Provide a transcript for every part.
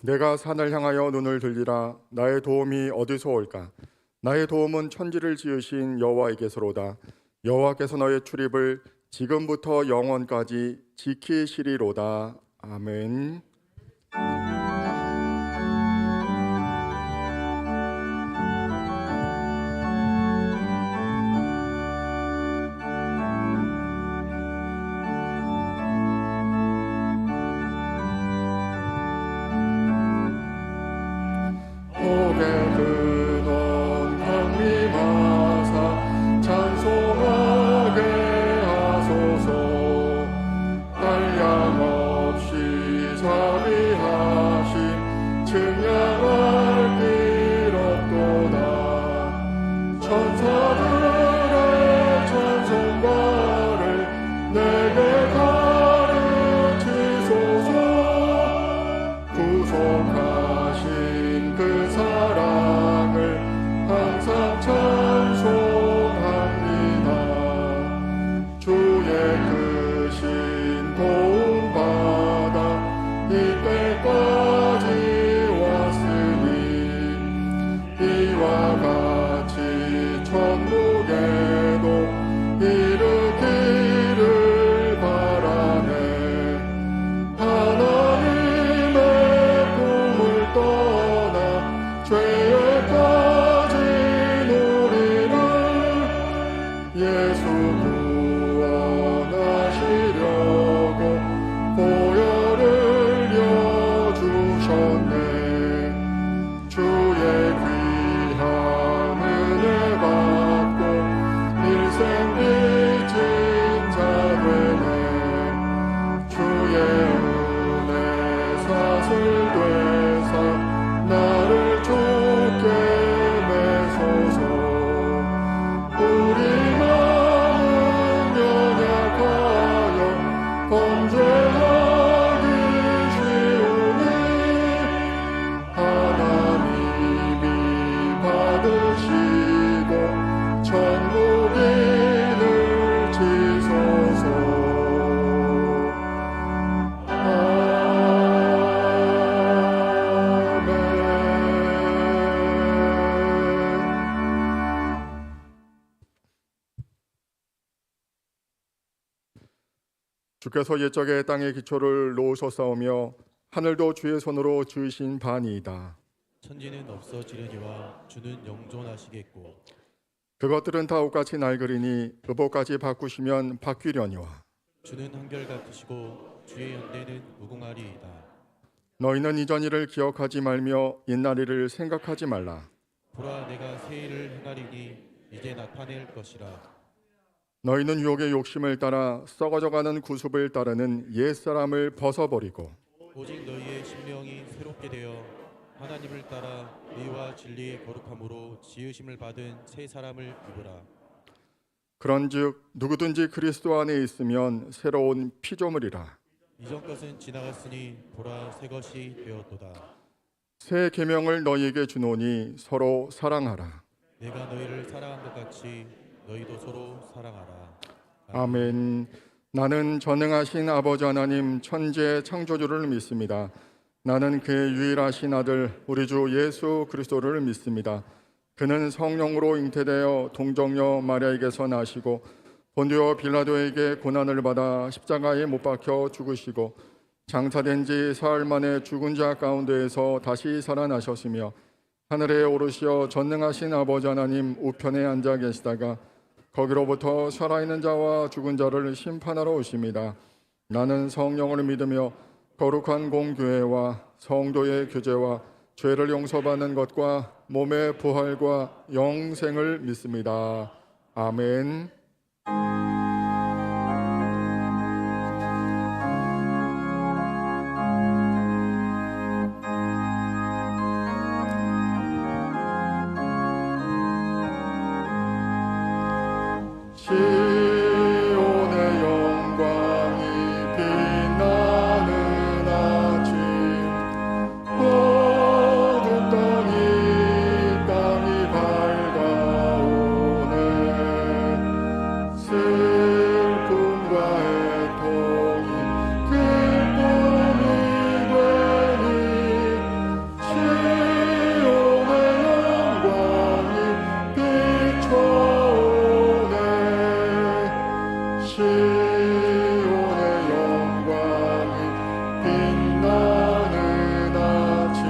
내가 산을 향하여 눈을 들리라. 나의 도움이 어디서 올까? 나의 도움은 천지를 지으신 여호와에게서로다. 여호와께서 너의 출입을 지금부터 영원까지 지키시리로다. 아멘. 복의 근원 강림하사 찬송하게 하소서. 한량없이 자비하심 증량할 길 없도다. 천사들의 찬송가를 내게 가르치소서. 구속하신 그 사랑을 항상 찬송합니다. 주의 크신 도움받아 이때까지 왔으니 이와 같이 천국에도 이르기를 바라네. 하나님의 꿈을 떠나 죄에 빠진 우리를 예수 구원하시려고 보혈을 여주셨네. 주의 귀한 은혜 받고 일생 빚진 자 되네. 주의 은혜 사슬 되사 나를 좋게 매소서. 우리 마음 연약하여 범죄하기 쉬우니 하나님이 받으시고 천국인을 지소서. 주께서 옛적에 땅의 기초를 놓으셨사오며 하늘도 주의 손으로 지으신 바니이다. 천지는 없어지려니와 주는 영존하시겠고 그것들은 다 옷같이 낡으리니 의복까지 바꾸시면 바뀌려니와 주는 한결같으시고 주의 연대는 무궁하리이다. 너희는 이전 일을 기억하지 말며 옛날 일을 생각하지 말라. 보라, 내가 새 일을 행하리니 이제 나타낼 것이라. 너희는 유혹의 욕심을 따라 썩어져가는 구습을 따르는 옛사람을 벗어버리고 오직 너희의 심령이 새롭게 되어 하나님을 따라 의와 진리의 거룩함으로 지으심을 받은 새 사람을 입으라. 그런즉 누구든지 그리스도 안에 있으면 새로운 피조물이라. 이전 것은 지나갔으니 보라, 새 것이 되었도다. 새 계명을 너희에게 주노니 서로 사랑하라. 내가 너희를 사랑한 것 같이 너희도 서로 사랑하라. 아멘. 나는 전능하신 아버지 하나님 천지의 창조주를 믿습니다. 나는 그의 유일하신 아들 우리 주 예수 그리스도를 믿습니다. 그는 성령으로 잉태되어 동정녀 마리아에게서 나시고 본디오 빌라도에게 고난을 받아 십자가에 못 박혀 죽으시고 장사된 지 사흘 만에 죽은 자 가운데에서 다시 살아나셨으며 하늘에 오르시어 전능하신 아버지 하나님 우편에 앉아 계시다가 거기로부터 살아있는 자와 죽은 자를 심판하러 오십니다. 나는 성령을 믿으며 거룩한 공교회와 성도의 교제와 죄를 용서받는 것과 몸의 부활과 영생을 믿습니다. 아멘. 시온의 영광이 빛나는 아침 어둡던 이 땅이 밝아오네. 시온의 영광이 빛나는 아침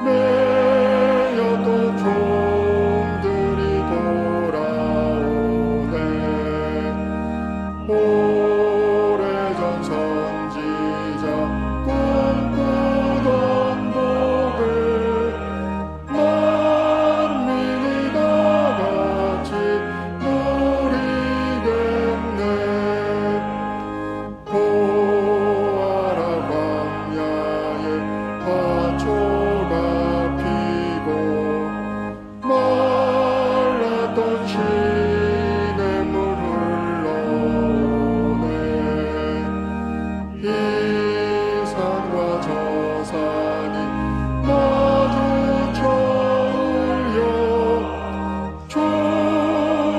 매여도 종들이 돌아오네 오래전 선지자 꿈꾸던 복을 만민이 다 같이 누리겠네 보아라 광야에 화초가 피고 말랐던 시냇물 흘러오네 이 산과 저 산이 마주쳐 울려 주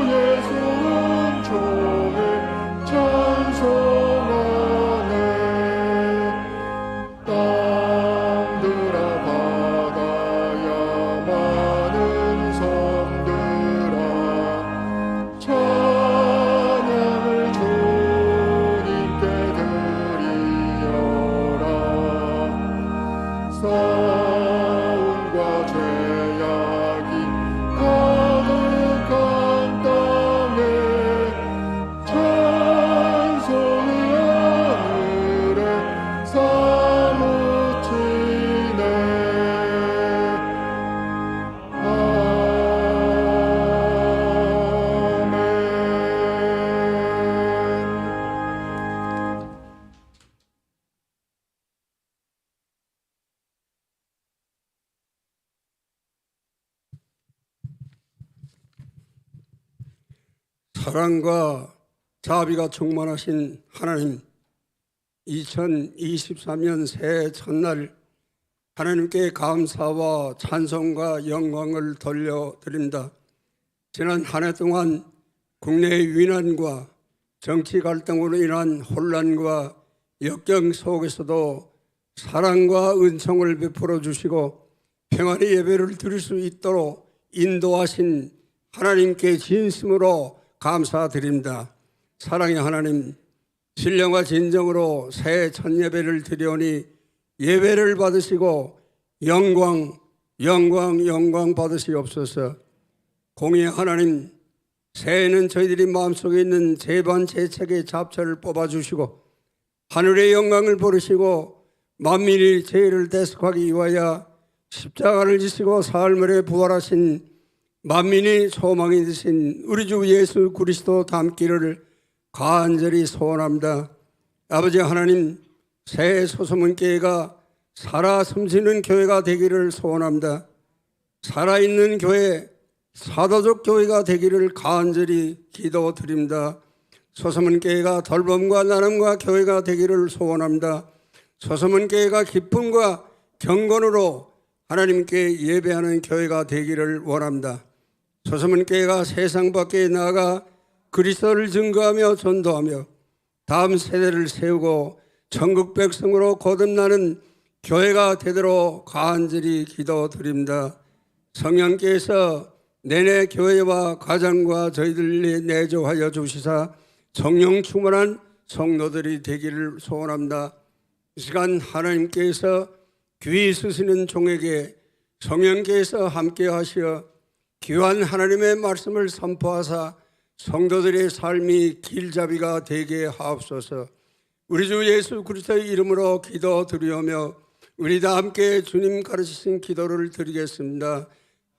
예수 은총에 찬송하네 땅들아 바다야 많은 섬들아 찬양을 주님께 드리어라 싸움과 죄악이 가득한 땅에 찬송이 하늘에 사무치네 아멘. 사랑과 자비가 충만하신 하나님, 2023년 새해 첫날 하나님께 감사와 찬송과 영광을 돌려드립니다. 지난 한 해 동안 국내의 위난과 정치 갈등으로 인한 혼란과 역경 속에서도 사랑과 은총을 베풀어 주시고 평안의 예배를 드릴 수 있도록 인도하신 하나님께 진심으로 감사드립니다. 사랑의 하나님, 신령과 진정으로 새해 첫 예배를 드려오니 예배를 받으시고 영광 받으시옵소서. 공의의 하나님, 새해에는 저희들이 마음속에 있는 재반제책의 잡초를 뽑아주시고 하늘의 영광을 부르시고 만민이 죄를 대속하기 위하여 십자가를 지시고 사흘 부활하신 만민이 소망이 되신 우리 주 예수 그리스도 닮기를 간절히 소원합니다. 아버지 하나님, 새해 소소문교회가 살아 숨쉬는 교회가 되기를 소원합니다. 살아있는 교회, 사도적 교회가 되기를 간절히 기도드립니다. 소소문교회가 돌봄과 나눔과 교회가 되기를 소원합니다. 소소문교회가 기쁨과 경건으로 하나님께 예배하는 교회가 되기를 원합니다. 소소문교회가 세상 밖에 나아가 그리스도를 증거하며 전도하며 다음 세대를 세우고 천국 백성으로 거듭나는 교회가 되도록 간절히 기도드립니다. 성령께서 내내 교회와 가정과 저희들이 내조하여 주시사 성령 충만한 성도들이 되기를 소원합니다. 이 시간 하나님께서 귀히 쓰시는 종에게 성령께서 함께 하시어 귀한 하나님의 말씀을 선포하사 성도들의 삶이 길잡이가 되게 하옵소서. 우리 주 예수 그리스도의 이름으로 기도드리오며 우리 다 함께 주님 가르치신 기도를 드리겠습니다.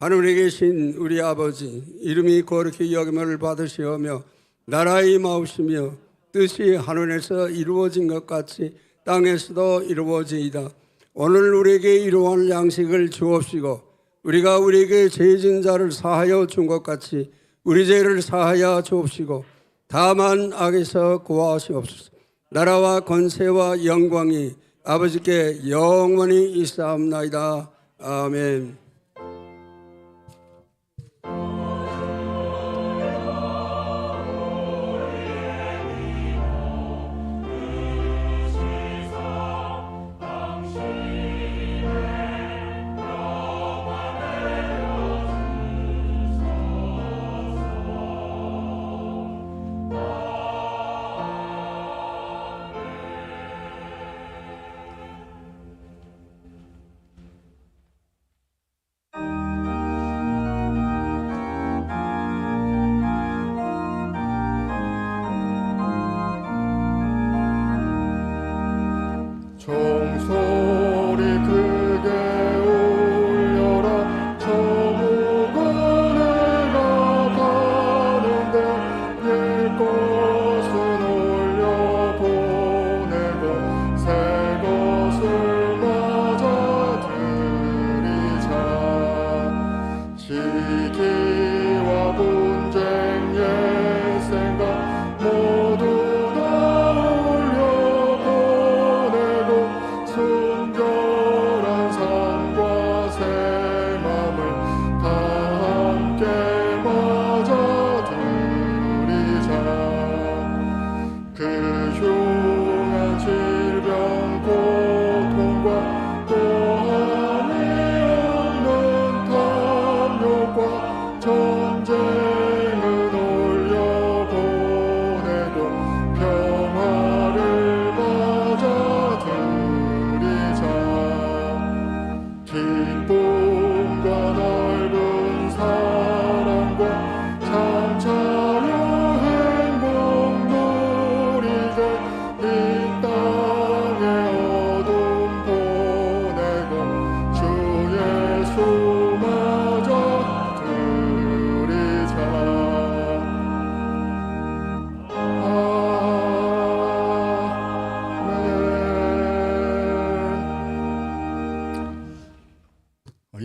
하늘에 계신 우리 아버지, 이름이 거룩히 여김을 받으시오며 나라의 임하옵시며 뜻이 하늘에서 이루어진 것 같이 땅에서도 이루어지이다. 오늘 우리에게 이루어할 양식을 주옵시고 우리가 우리에게 죄진 자를 사하여 준 것 같이 우리 죄를 사하여 주옵시고 다만 악에서 구하시옵소서. 나라와 권세와 영광이 아버지께 영원히 있사옵나이다. 아멘.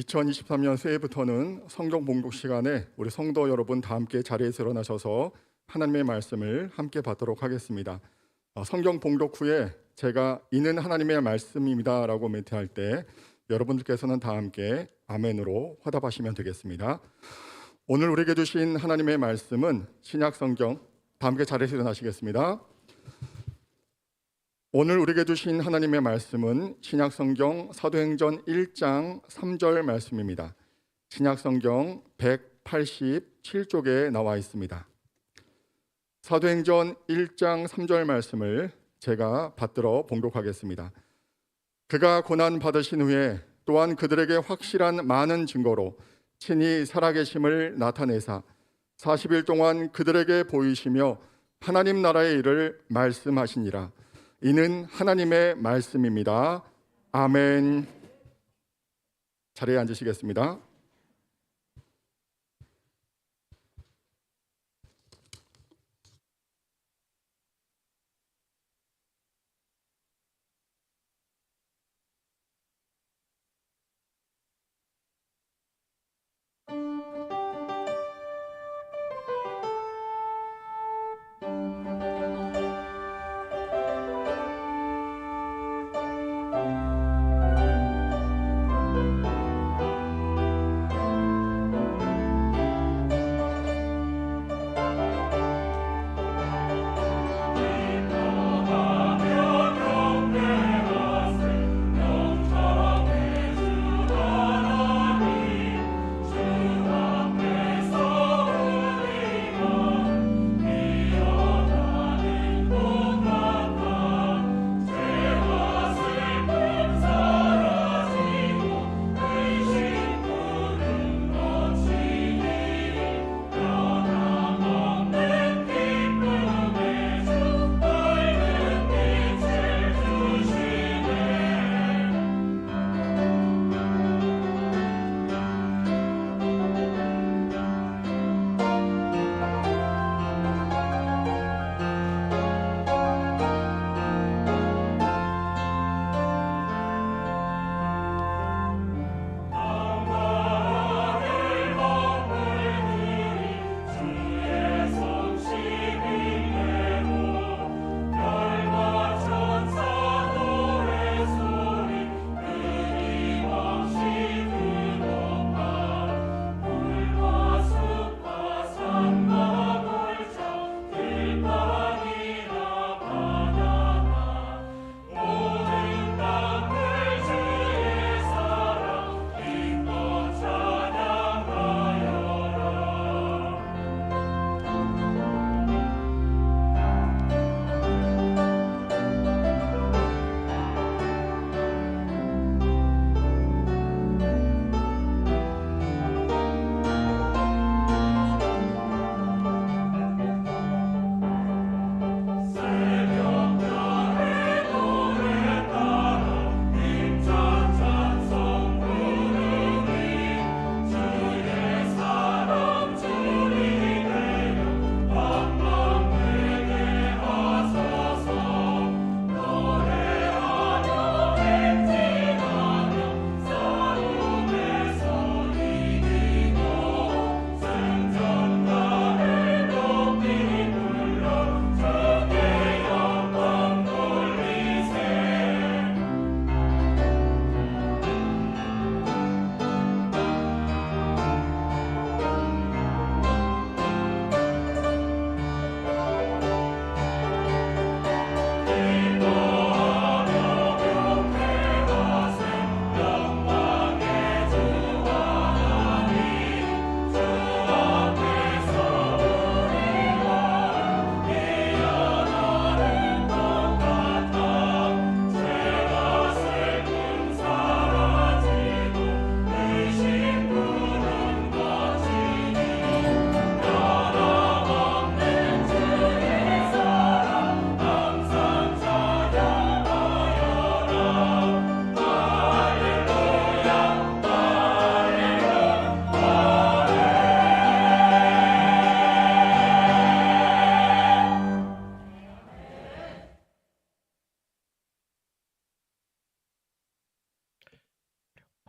2023년 새해부터는 성경 봉독 시간에 우리 성도 여러분 다 함께 자리에서 일어나셔서 하나님의 말씀을 함께 받도록 하겠습니다. 성경 봉독 후에 제가 이는 하나님의 말씀입니다라고 멘트할 때 여러분들께서는 다 함께 아멘으로 화답하시면 되겠습니다. 오늘 우리에게 주신 하나님의 말씀은 신약 성경, 다 함께 자리에서 일어나시겠습니다. 오늘 우리에게 주신 하나님의 말씀은 신약 성경 사도행전 1장 3절 말씀입니다. 신약 성경 187쪽에 나와 있습니다. 사도행전 1장 3절 말씀을 제가 받들어 봉독하겠습니다. 그가 고난 받으신 후에 또한 그들에게 확실한 많은 증거로 친히 살아계심을 나타내사 40일 동안 그들에게 보이시며 하나님 나라의 일을 말씀하시니라. 이는 하나님의 말씀입니다. 아멘. 자리에 앉으시겠습니다.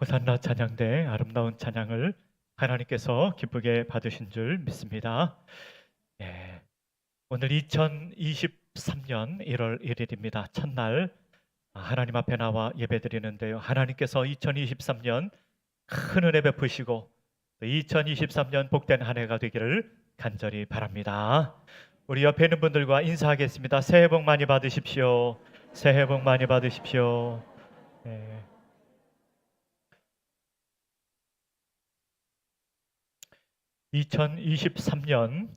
호산나 찬양대 아름다운 찬양을 하나님께서 기쁘게 받으신 줄 믿습니다. 예, 오늘 2023년 1월 1일입니다. 첫날 하나님 앞에 나와 예배드리는데요. 하나님께서 2023년 큰 은혜 베푸시고 2023년 복된 한 해가 되기를 간절히 바랍니다. 우리 옆에 있는 분들과 인사하겠습니다. 새해 복 많이 받으십시오. 새해 복 많이 받으십시오. 예. 2023년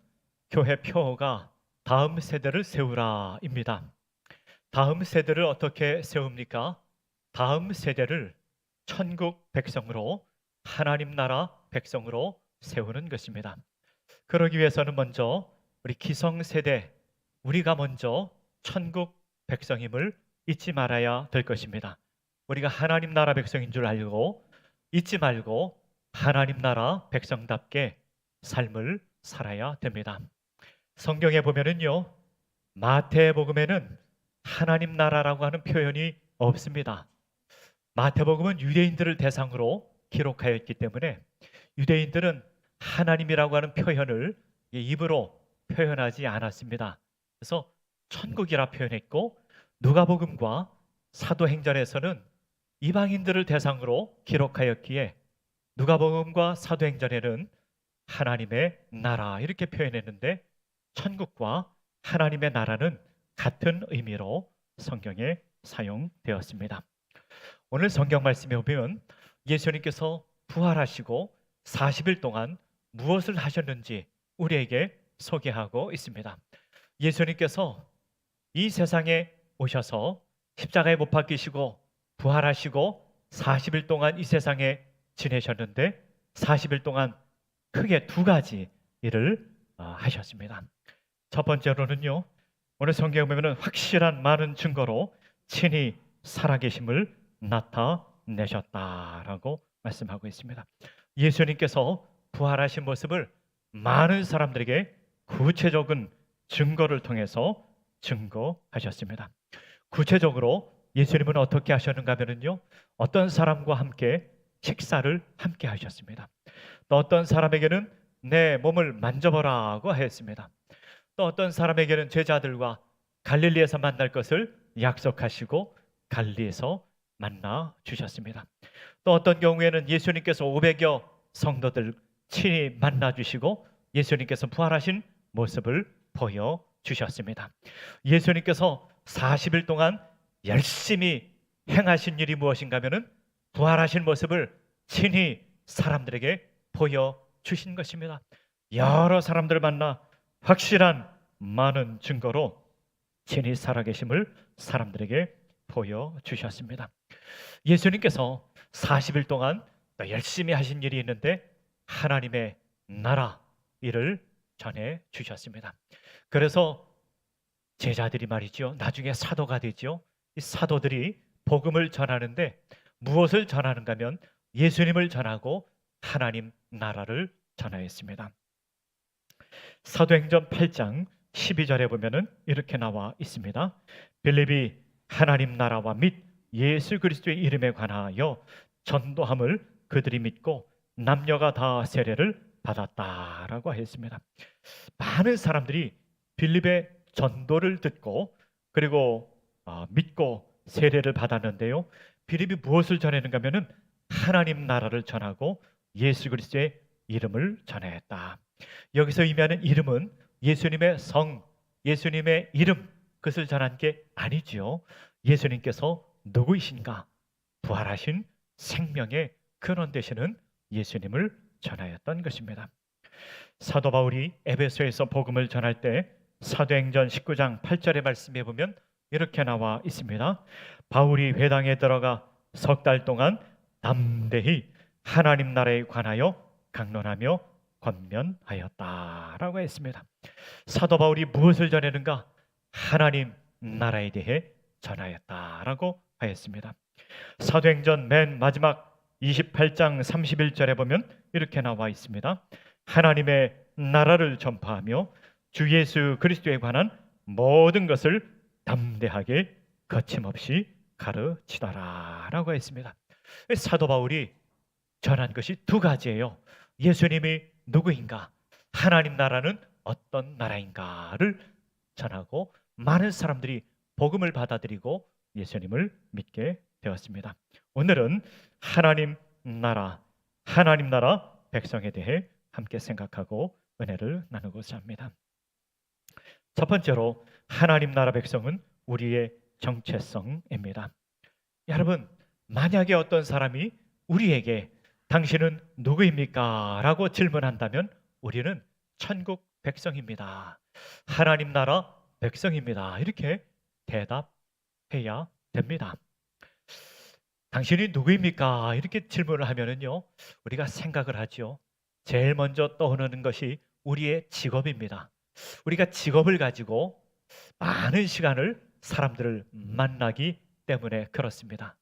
교회 표어가 다음 세대를 세우라입니다. 다음 세대를 어떻게 세웁니까? 다음 세대를 천국 백성으로, 하나님 나라 백성으로 세우는 것입니다. 그러기 위해서는 먼저 우리 기성세대, 우리가 먼저 천국 백성임을 잊지 말아야 될 것입니다. 우리가 하나님 나라 백성인 줄 알고 잊지 말고 하나님 나라 백성답게 삶을 살아야 됩니다. 성경에 보면은요, 마태복음에는 하나님 나라라고 하는 표현이 없습니다. 마태복음은 유대인들을 대상으로 기록하였기 때문에 유대인들은 하나님이라고 하는 표현을 입으로 표현하지 않았습니다. 그래서 천국이라 표현했고, 누가복음과 사도행전에서는 이방인들을 대상으로 기록하였기에 누가복음과 사도행전에는 하나님의 나라 이렇게 표현했는데, 천국과 하나님의 나라는 같은 의미로 성경에 사용되었습니다. 오늘 성경 말씀에 보면 예수님께서 부활하시고 40일 동안 무엇을 하셨는지 우리에게 소개하고 있습니다. 예수님께서 이 세상에 오셔서 십자가에 못 박히시고 부활하시고 40일 동안 이 세상에 지내셨는데 40일 동안 크게 두 가지 일을 하셨습니다. 첫 번째로는요, 오늘 성경에 보면 확실한 많은 증거로 친히 살아계심을 나타내셨다라고 말씀하고 있습니다. 예수님께서 부활하신 모습을 많은 사람들에게 구체적인 증거를 통해서 증거하셨습니다. 구체적으로 예수님은 어떻게 하셨는가 하면요, 어떤 사람과 함께 식사를 함께 하셨습니다. 또 어떤 사람에게는 내 몸을 만져보라고 하였습니다. 또 어떤 사람에게는 제자들과 갈릴리에서 만날 것을 약속하시고 갈릴리에서 만나 주셨습니다. 또 어떤 경우에는 예수님께서 500여 성도들 친히 만나 주시고 예수님께서 부활하신 모습을 보여주셨습니다. 예수님께서 40일 동안 열심히 행하신 일이 무엇인가 하면은 부활하신 모습을 친히 사람들에게 보여주신 것입니다. 여러 사람들 만나 확실한 많은 증거로 친히 살아계심을 사람들에게 보여주셨습니다. 예수님께서 40일 동안 열심히 하신 일이 있는데 하나님의 나라 일을 전해 주셨습니다. 그래서 제자들이 말이죠, 나중에 사도가 되죠. 이 사도들이 복음을 전하는데 무엇을 전하는가 하면 예수님을 전하고 하나님 나라를 전하였습니다. 사도행전 8장 12절에 보면은 이렇게 나와 있습니다. 빌립이 하나님 나라와 및 예수 그리스도의 이름에 관하여 전도함을 그들이 믿고 남녀가 다 세례를 받았다라고 했습니다. 많은 사람들이 빌립의 전도를 듣고 그리고 믿고 세례를 받았는데요. 빌립이 무엇을 전했는가 하면은 하나님 나라를 전하고 예수 그리스도의 이름을 전했다. 여기서 의미하는 이름은 예수님의 성, 예수님의 이름, 그것을 전한 게 아니지요. 예수님께서 누구이신가? 부활하신 생명의 근원 되시는 예수님을 전하였던 것입니다. 사도 바울이 에베소에서 복음을 전할 때 사도행전 19장 8절의 말씀에 보면 이렇게 나와 있습니다. 바울이 회당에 들어가 석 달 동안 담대히 하나님 나라에 관하여 강론하며 권면하였다라고 했습니다. 사도 바울이 무엇을 전하는가? 하나님 나라에 대해 전하였다라고 하였습니다. 사도행전 맨 마지막 28장 31절에 보면 이렇게 나와 있습니다. 하나님의 나라를 전파하며 주 예수 그리스도에 관한 모든 것을 담대하게 거침없이 가르치더라라고 했습니다. 사도 바울이 전한 것이 두 가지예요. 예수님이 누구인가, 하나님 나라는 어떤 나라인가를 전하고 많은 사람들이 복음을 받아들이고 예수님을 믿게 되었습니다. 오늘은 하나님 나라 백성에 대해 함께 생각하고 은혜를 나누고자 합니다. 첫 번째로 하나님 나라 백성은 우리의 정체성입니다. 여러분, 만약에 어떤 사람이 우리에게 당신은 누구입니까? 라고 질문한다면 우리는 천국 백성입니다. 하나님 나라 백성입니다. 이렇게 대답해야 됩니다. 당신이 누구입니까? 이렇게 질문을 하면은요, 우리가 생각을 하죠. 제일 먼저 떠오르는 것이 우리의 직업입니다. 우리가 직업을 가지고 많은 시간을 사람들을 만나기 때문에 그렇습니다.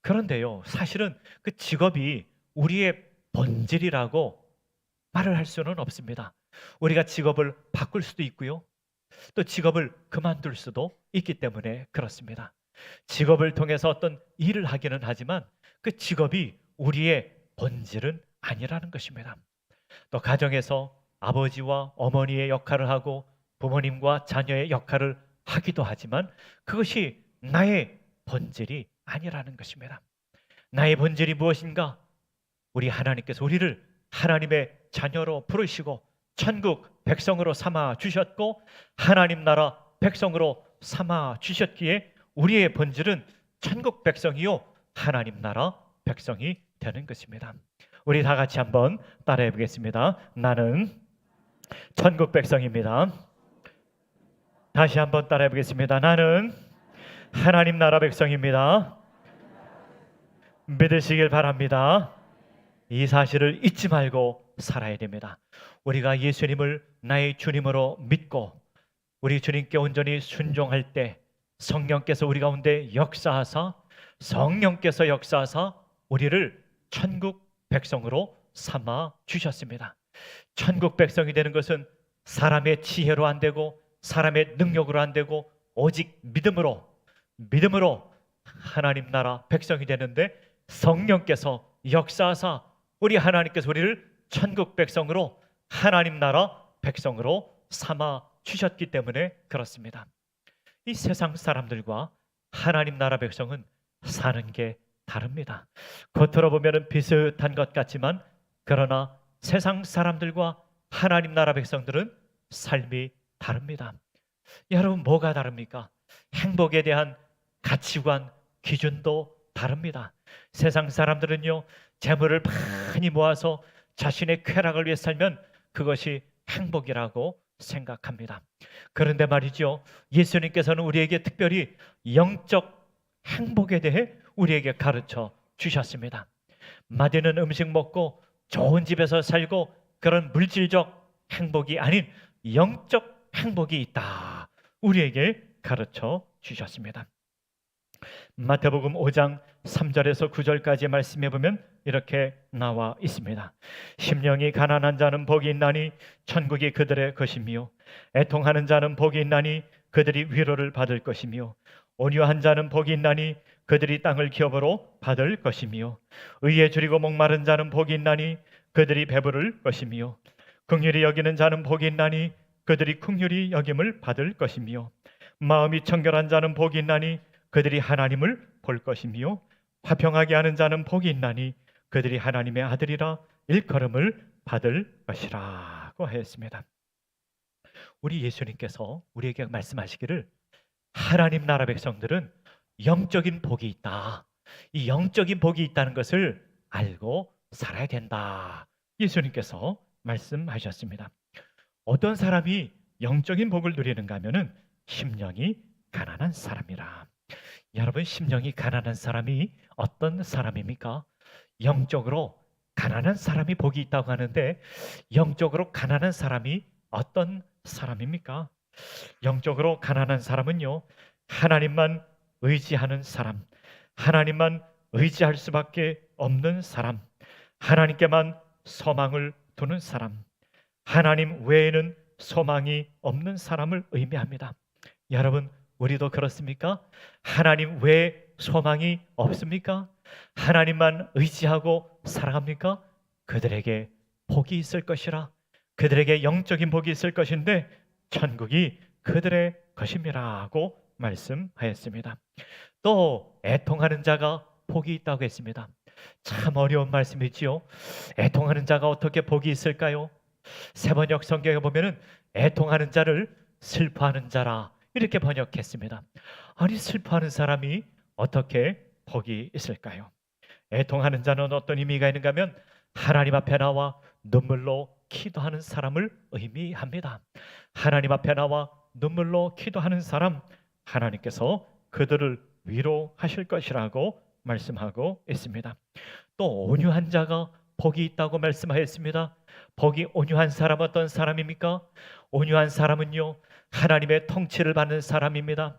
그런데요, 사실은 그 직업이 우리의 본질이라고 말을 할 수는 없습니다. 우리가 직업을 바꿀 수도 있고요, 또 직업을 그만둘 수도 있기 때문에 그렇습니다. 직업을 통해서 어떤 일을 하기는 하지만 그 직업이 우리의 본질은 아니라는 것입니다. 또 가정에서 아버지와 어머니의 역할을 하고 부모님과 자녀의 역할을 하기도 하지만 그것이 나의 본질이 아니라는 것입니다. 나의 본질이 무엇인가? 우리 하나님께서 우리를 하나님의 자녀로 부르시고 천국 백성으로 삼아 주셨고 하나님 나라 백성으로 삼아 주셨기에 우리의 본질은 천국 백성이요 하나님 나라 백성이 되는 것입니다. 우리 다 같이 한번 따라해 보겠습니다. 나는 천국 백성입니다. 다시 한번 따라해 보겠습니다. 나는 하나님 나라 백성입니다. 믿으시길 바랍니다. 이 사실을 잊지 말고 살아야 됩니다. 우리가 예수님을 나의 주님으로 믿고 우리 주님께 온전히 순종할 때 성령께서 우리 가운데 역사하사 우리를 천국 백성으로 삼아 주셨습니다. 천국 백성이 되는 것은 사람의 지혜로 안 되고 사람의 능력으로 안 되고 오직 믿음으로 하나님 나라 백성이 되는데 성령께서 역사하사 우리 하나님께서 우리를 천국 백성으로 하나님 나라 백성으로 삼아 주셨기 때문에 그렇습니다. 이 세상 사람들과 하나님 나라 백성은 사는 게 다릅니다. 겉으로 보면 비슷한 것 같지만 그러나 세상 사람들과 하나님 나라 백성들은 삶이 다릅니다. 여러분, 뭐가 다릅니까? 행복에 대한 가치관, 기준도 다릅니다. 세상 사람들은요, 재물을 많이 모아서 자신의 쾌락을 위해 살면 그것이 행복이라고 생각합니다. 그런데 말이죠, 예수님께서는 우리에게 특별히 영적 행복에 대해 우리에게 가르쳐 주셨습니다. 맛있는 음식 먹고 좋은 집에서 살고 그런 물질적 행복이 아닌 영적 행복이 있다, 우리에게 가르쳐 주셨습니다. 마태복음 5장 3절에서 9절까지 말씀해 보면 이렇게 나와 있습니다. 심령이 가난한 자는 복이 있나니 천국이 그들의 것이며 애통하는 자는 복이 있나니 그들이 위로를 받을 것이며 온유한 자는 복이 있나니 그들이 땅을 기업으로 받을 것이며 의에 줄이고 목마른 자는 복이 있나니 그들이 배부를 것이며 긍휼히 여기는 자는 복이 있나니 그들이 긍휼히 여김을 받을 것이며 마음이 청결한 자는 복이 있나니 그들이 하나님을 볼 것이며 화평하게 하는 자는 복이 있나니 그들이 하나님의 아들이라 일컬음을 받을 것이라고 하였습니다. 우리 예수님께서 우리에게 말씀하시기를 하나님 나라 백성들은 영적인 복이 있다, 이 영적인 복이 있다는 것을 알고 살아야 된다, 예수님께서 말씀하셨습니다. 어떤 사람이 영적인 복을 누리는가 하면은 심령이 가난한 사람이라. 여러분, 심령이 가난한 사람이 어떤 사람입니까? 영적으로 가난한 사람이 복이 있다고 하는데 영적으로 가난한 사람이 어떤 사람입니까? 영적으로 가난한 사람은요, 하나님만 의지하는 사람, 하나님만 의지할 수밖에 없는 사람, 하나님께만 소망을 두는 사람, 하나님 외에는 소망이 없는 사람을 의미합니다. 여러분, 우리도 그렇습니까? 하나님 외에 소망이 없습니까? 하나님만 의지하고 살아갑니까? 그들에게 복이 있을 것이라. 그들에게 영적인 복이 있을 것인데 천국이 그들의 것임이라고 말씀하였습니다. 또 애통하는 자가 복이 있다고 했습니다. 참 어려운 말씀이지요. 애통하는 자가 어떻게 복이 있을까요? 세번역 성경에 보면은 애통하는 자를 슬퍼하는 자라 이렇게 번역했습니다. 아니, 슬퍼하는 사람이 어떻게 복이 있을까요? 애통하는 자는 어떤 의미가 있는가 하면 하나님 앞에 나와 눈물로 기도하는 사람을 의미합니다. 하나님 앞에 나와 눈물로 기도하는 사람, 하나님께서 그들을 위로하실 것이라고 말씀하고 있습니다. 또 온유한 자가 복이 있다고 말씀하였습니다. 복이 온유한 사람 어떤 사람입니까? 온유한 사람은요, 하나님의 통치를 받는 사람입니다.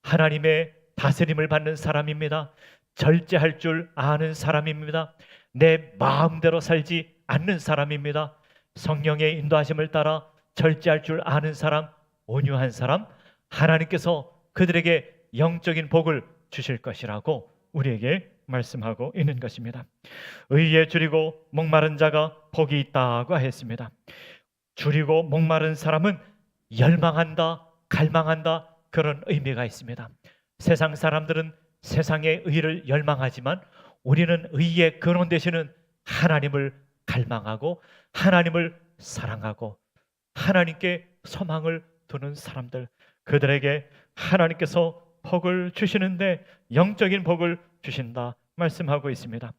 하나님의 다스림을 받는 사람입니다. 절제할 줄 아는 사람입니다. 내 마음대로 살지 않는 사람입니다. 성령의 인도하심을 따라 절제할 줄 아는 사람, 온유한 사람, 하나님께서 그들에게 영적인 복을 주실 것이라고 우리에게 말씀하고 있는 것입니다. 의에 줄이고 목마른 자가 복이 있다고 했습니다. 줄이고 목마른 사람은 열망한다, 갈망한다, 그런 의미가 있습니다. 세상 사람들은 세상의 의를 열망하지만 우리는 의의 근원 되시는 하나님을 갈망하고 하나님을 사랑하고 하나님께 소망을 두는 사람들, 그들에게 하나님께서 복을 주시는데 영적인 복을 주신다 말씀하고 있습니다.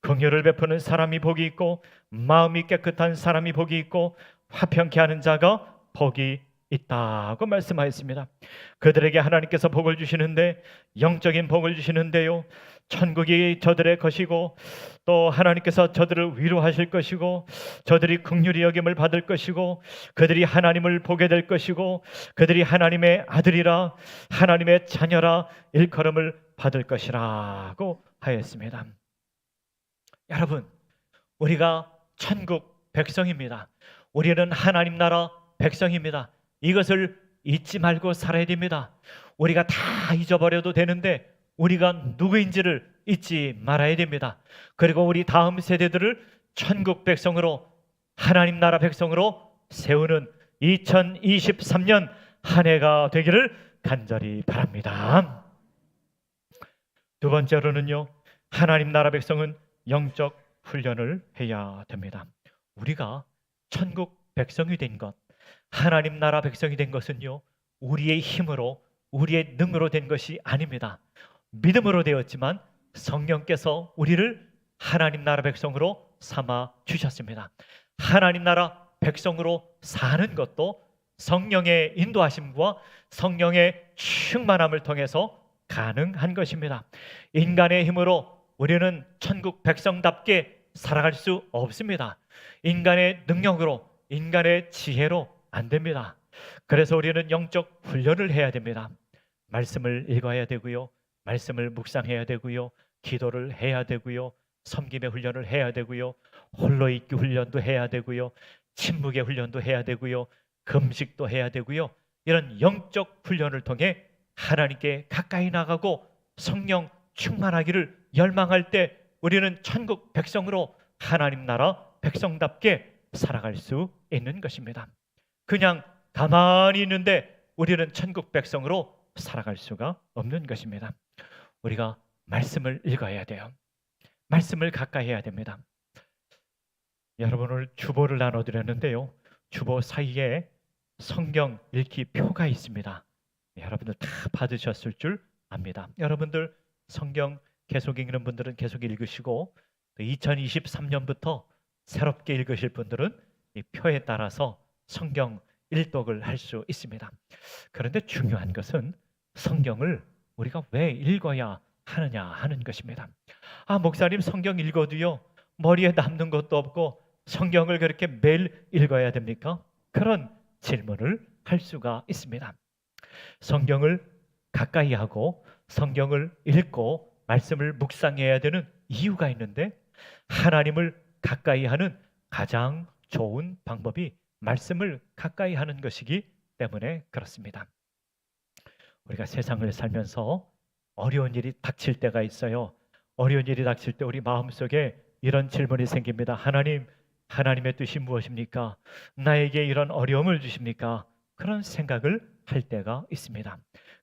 긍휼을 베푸는 사람이 복이 있고 마음이 깨끗한 사람이 복이 있고 화평케 하는 자가 복이 있다고 말씀하였습니다. 그들에게 하나님께서 복을 주시는데 영적인 복을 주시는데요, 천국이 저들의 것이고 또 하나님께서 저들을 위로하실 것이고 저들이 긍휼히 여김을 받을 것이고 그들이 하나님을 보게 될 것이고 그들이 하나님의 아들이라 하나님의 자녀라 일컬음을 받을 것이라고 하였습니다. 여러분, 우리가 천국 백성입니다. 우리는 하나님 나라 백성입니다. 이것을 잊지 말고 살아야 됩니다. 우리가 다 잊어버려도 되는데 우리가 누구인지를 잊지 말아야 됩니다. 그리고 우리 다음 세대들을 천국 백성으로, 하나님 나라 백성으로 세우는 2023년 한 해가 되기를 간절히 바랍니다. 두 번째로는요, 하나님 나라 백성은 영적 훈련을 해야 됩니다. 우리가 천국 백성이 된 것, 하나님 나라 백성이 된 것은요, 우리의 힘으로 우리의 능으로 된 것이 아닙니다. 믿음으로 되었지만 성령께서 우리를 하나님 나라 백성으로 삼아 주셨습니다. 하나님 나라 백성으로 사는 것도 성령의 인도하심과 성령의 충만함을 통해서 가능한 것입니다. 인간의 힘으로 우리는 천국 백성답게 살아갈 수 없습니다. 인간의 능력으로, 인간의 지혜로 안 됩니다. 그래서 우리는 영적 훈련을 해야 됩니다. 말씀을 읽어야 되고요, 말씀을 묵상해야 되고요, 기도를 해야 되고요, 섬김의 훈련을 해야 되고요, 홀로 있기 훈련도 해야 되고요, 침묵의 훈련도 해야 되고요, 금식도 해야 되고요. 이런 영적 훈련을 통해 하나님께 가까이 나가고 성령 충만하기를 열망할 때 우리는 천국 백성으로 하나님 나라 백성답게 살아갈 수 있는 것입니다. 그냥 가만히 있는데 우리는 천국 백성으로 살아갈 수가 없는 것입니다. 우리가 말씀을 읽어야 돼요. 말씀을 가까이 해야 됩니다. 여러분, 오늘 주보를 나눠드렸는데요, 주보 사이에 성경 읽기 표가 있습니다. 여러분들 다 받으셨을 줄 압니다. 여러분들 성경 계속 읽는 분들은 계속 읽으시고 2023년부터 새롭게 읽으실 분들은 이 표에 따라서 성경 일독을 할 수 있습니다. 그런데 중요한 것은 성경을 우리가 왜 읽어야 하느냐 하는 것입니다. 목사님, 성경 읽어도요 머리에 남는 것도 없고 성경을 그렇게 매일 읽어야 됩니까? 그런 질문을 할 수가 있습니다. 성경을 가까이 하고 성경을 읽고 말씀을 묵상해야 되는 이유가 있는데, 하나님을 가까이 하는 가장 좋은 방법이 말씀을 가까이 하는 것이기 때문에 그렇습니다. 우리가 세상을 살면서 어려운 일이 닥칠 때가 있어요. 어려운 일이 닥칠 때 우리 마음속에 이런 질문이 생깁니다. 하나님, 하나님의 뜻이 무엇입니까? 나에게 이런 어려움을 주십니까? 그런 생각을 할 때가 있습니다.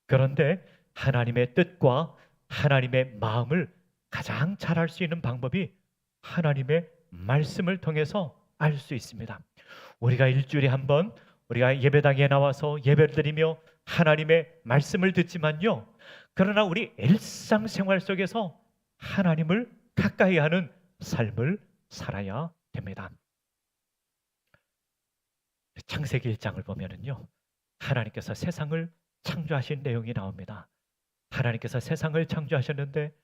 그런데 하나님의 뜻과 하나님의 마음을 가장 잘 알 수 있는 방법이 하나님의 말씀을 통해서 알 수 있습니다. 우리가 일주일에 한 번 우리가 예배당에 나와서 예배를 드리며 하나님의 말씀을 듣지만요, 그러나 우리 일상생활 속에서 하나님을 가까이 하는 삶을 살아야 됩니다. 창세기 1장을 보면은요, 하나님께서 세상을 창조하신 내용이 나옵니다. 하나님께서 세상을 창조하셨는데,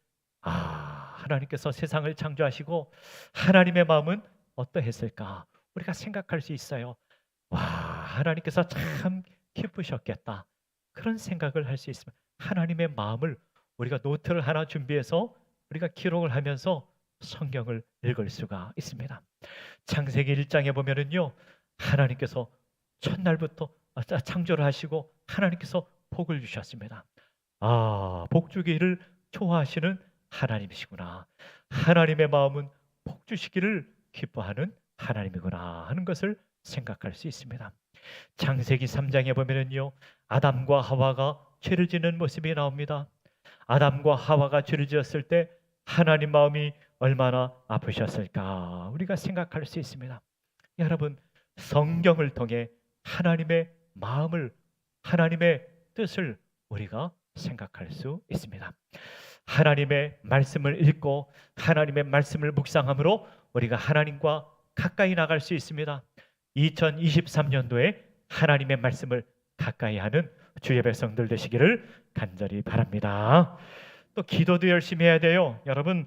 하나님께서 세상을 창조하시고 하나님의 마음은 어떠했을까? 우리가 생각할 수 있어요. 하나님께서 참 기쁘셨겠다. 그런 생각을 할 수 있습니다. 하나님의 마음을 우리가 노트를 하나 준비해서 우리가 기록을 하면서 성경을 읽을 수가 있습니다. 창세기 1장에 보면은요, 하나님께서 첫날부터 창조를 하시고 하나님께서 복을 주셨습니다. 복 주기를 좋아하시는 하나님이시구나. 하나님의 마음은 복 주시기를 기뻐하는 하나님이구나 하는 것을 생각할 수 있습니다. 창세기 3장에 보면은요, 아담과 하와가 죄를 짓는 모습이 나옵니다. 아담과 하와가 죄를 지었을 때 하나님 마음이 얼마나 아프셨을까 우리가 생각할 수 있습니다. 여러분, 성경을 통해 하나님의 마음을, 하나님의 뜻을 우리가 생각할 수 있습니다. 하나님의 말씀을 읽고 하나님의 말씀을 묵상함으로 우리가 하나님과 가까이 나갈 수 있습니다. 2023년도에 하나님의 말씀을 가까이 하는 주의 백성들 되시기를 간절히 바랍니다. 또 기도도 열심히 해야 돼요. 여러분,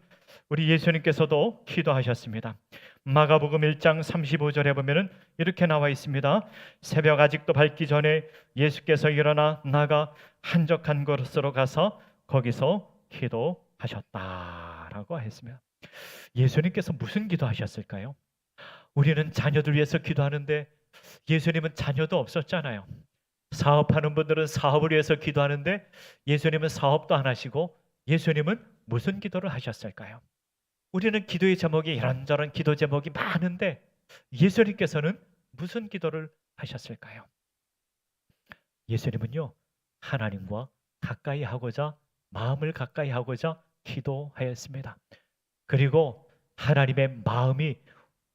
우리 예수님께서도 기도하셨습니다. 마가복음 1장 35절에 보면은 이렇게 나와 있습니다. 새벽 아직도 밝기 전에 예수께서 일어나 나가 한적한 곳으로 가서 거기서 기도하셨다라고 했습니다. 예수님께서 무슨 기도하셨을까요? 우리는 자녀들 위해서 기도하는데 예수님은 자녀도 없었잖아요. 사업하는 분들은 사업을 위해서 기도하는데 예수님은 사업도 안 하시고 예수님은 무슨 기도를 하셨을까요? 우리는 기도의 제목이 이런저런 기도 제목이 많은데 예수님께서는 무슨 기도를 하셨을까요? 예수님은요, 하나님과 가까이 하고자, 마음을 가까이 하고자 기도하였습니다. 그리고 하나님의 마음이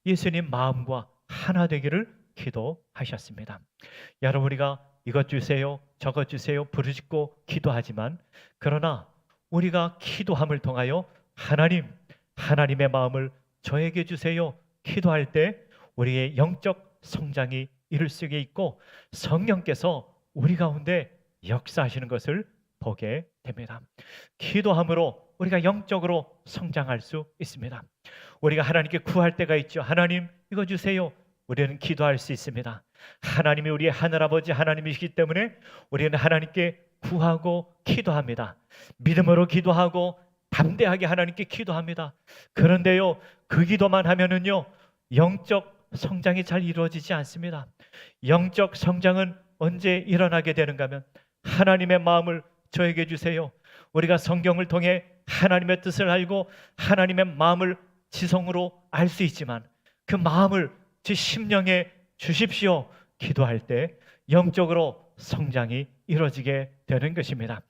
예수님 마음과 하나 되기를 기도하셨습니다. 여러분, 우리가 이것 주세요, 저것 주세요 부르짖고 기도하지만, 그러나 우리가 기도함을 통하여 하나님의 마음을 저에게 주세요 기도할 때 우리의 영적 성장이 이룰 수 있고 성령께서 우리 가운데 역사하시는 것을 보게 됩니다. 기도함으로 우리가 영적으로 성장할 수 있습니다. 우리가 하나님께 구할 때가 있죠. 하나님, 이거 주세요. 우리는 기도할 수 있습니다. 하나님이 우리의 하늘아버지 하나님이시기 때문에 우리는 하나님께 구하고 기도합니다. 믿음으로 기도하고 담대하게 하나님께 기도합니다. 그런데요, 그 기도만 하면은요, 영적 성장이 잘 이루어지지 않습니다. 영적 성장은 언제 일어나게 되는가 하면 하나님의 마음을 저에게 주세요. 우리가 성경을 통해 하나님의 뜻을 알고 하나님의 마음을 지성으로 알 수 있지만 그 마음을 제 심령에 주십시오 기도할 때 영적으로 성장이 이루어지게 되는 것입니다.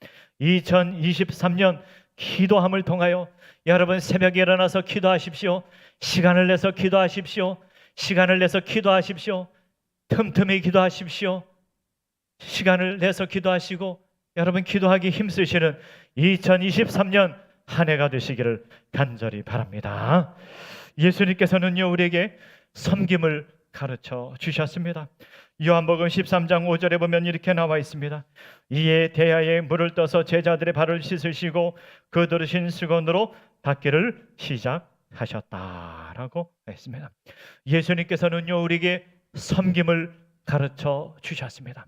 2023년 기도함을 통하여 여러분 새벽에 일어나서 기도하십시오. 시간을 내서 기도하십시오. 시간을 내서 기도하십시오. 틈틈이 기도하십시오. 시간을 내서 기도하시고 여러분 기도하기 힘쓰시는 2023년 한 해가 되시기를 간절히 바랍니다. 예수님께서는요, 우리에게 섬김을 가르쳐 주셨습니다. 요한복음 13장 5절에 보면 이렇게 나와 있습니다. 이에 대야에 물을 떠서 제자들의 발을 씻으시고 그 들으신 수건으로 닦기를 시작하셨다라고 했습니다. 예수님께서는요, 우리에게 섬김을 가르쳐 주셨습니다.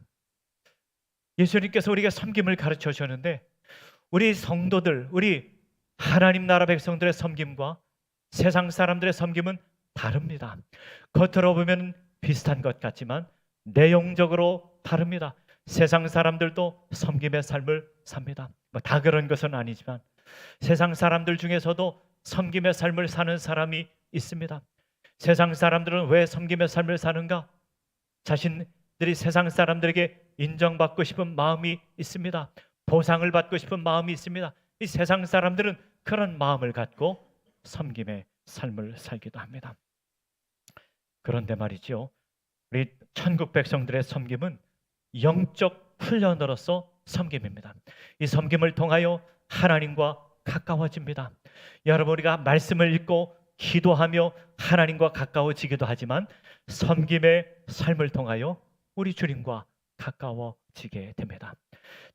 예수님께서 우리에게 섬김을 가르쳐 주셨는데 우리 성도들, 우리 하나님 나라 백성들의 섬김과 세상 사람들의 섬김은 다릅니다. 겉으로 보면 비슷한 것 같지만 내용적으로 다릅니다. 세상 사람들도 섬김의 삶을 삽니다. 뭐 다 그런 것은 아니지만 세상 사람들 중에서도 섬김의 삶을 사는 사람이 있습니다. 세상 사람들은 왜 섬김의 삶을 사는가? 자신들이 세상 사람들에게 인정받고 싶은 마음이 있습니다. 보상을 받고 싶은 마음이 있습니다. 이 세상 사람들은 그런 마음을 갖고 섬김의 삶을 살기도 합니다. 그런데 말이죠, 우리 천국 백성들의 섬김은 영적 훈련으로서 섬김입니다. 이 섬김을 통하여 하나님과 가까워집니다. 여러분, 우리가 말씀을 읽고 기도하며 하나님과 가까워지기도 하지만 섬김의 삶을 통하여 우리 주님과 가까워지게 됩니다.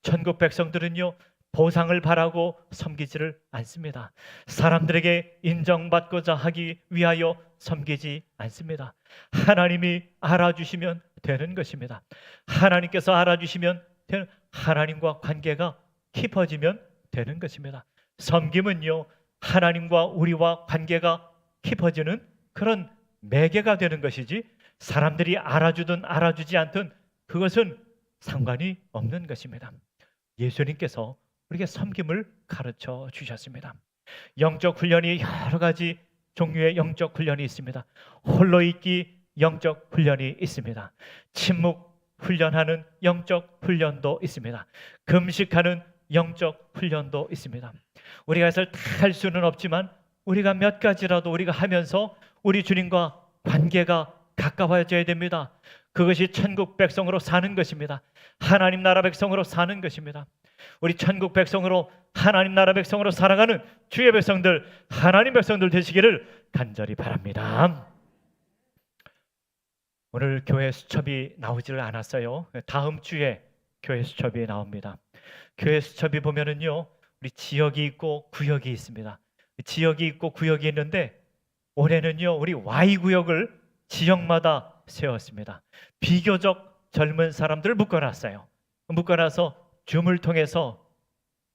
천국 백성들은요, 보상을 바라고 섬기지를 않습니다. 사람들에게 인정받고자 하기 위하여 섬기지 않습니다. 하나님이 알아주시면 되는 것입니다. 하나님께서 알아주시면 되는, 하나님과 관계가 깊어지면 되는 것입니다. 섬김은요, 하나님과 우리와 관계가 깊어지는 그런 매개가 되는 것이지, 사람들이 알아주든 알아주지 않든 그것은 상관이 없는 것입니다. 예수님께서 우리에게 섬김을 가르쳐 주셨습니다. 영적 훈련이 여러 가지 종류의 영적 훈련이 있습니다. 홀로 있기 영적 훈련이 있습니다. 침묵 훈련하는 영적 훈련도 있습니다. 금식하는 영적 훈련도 있습니다. 우리가 그것을 다 할 수는 없지만 우리가 몇 가지라도 우리가 하면서 우리 주님과 관계가 가까워져야 됩니다. 그것이 천국 백성으로 사는 것입니다. 하나님 나라 백성으로 사는 것입니다. 우리 천국 백성으로, 하나님 나라 백성으로 살아가는 주의 백성들, 하나님 백성들 되시기를 간절히 바랍니다. 오늘 교회 수첩이 나오지를 않았어요. 다음 주에 교회 수첩이 나옵니다. 교회 수첩이 보면은요, 우리 지역이 있고 구역이 있습니다. 지역이 있고 구역이 있는데 올해는요, 우리 Y구역을 지역마다 세웠습니다. 비교적 젊은 사람들을 묶어놨어요. 묶어놔서 줌을 통해서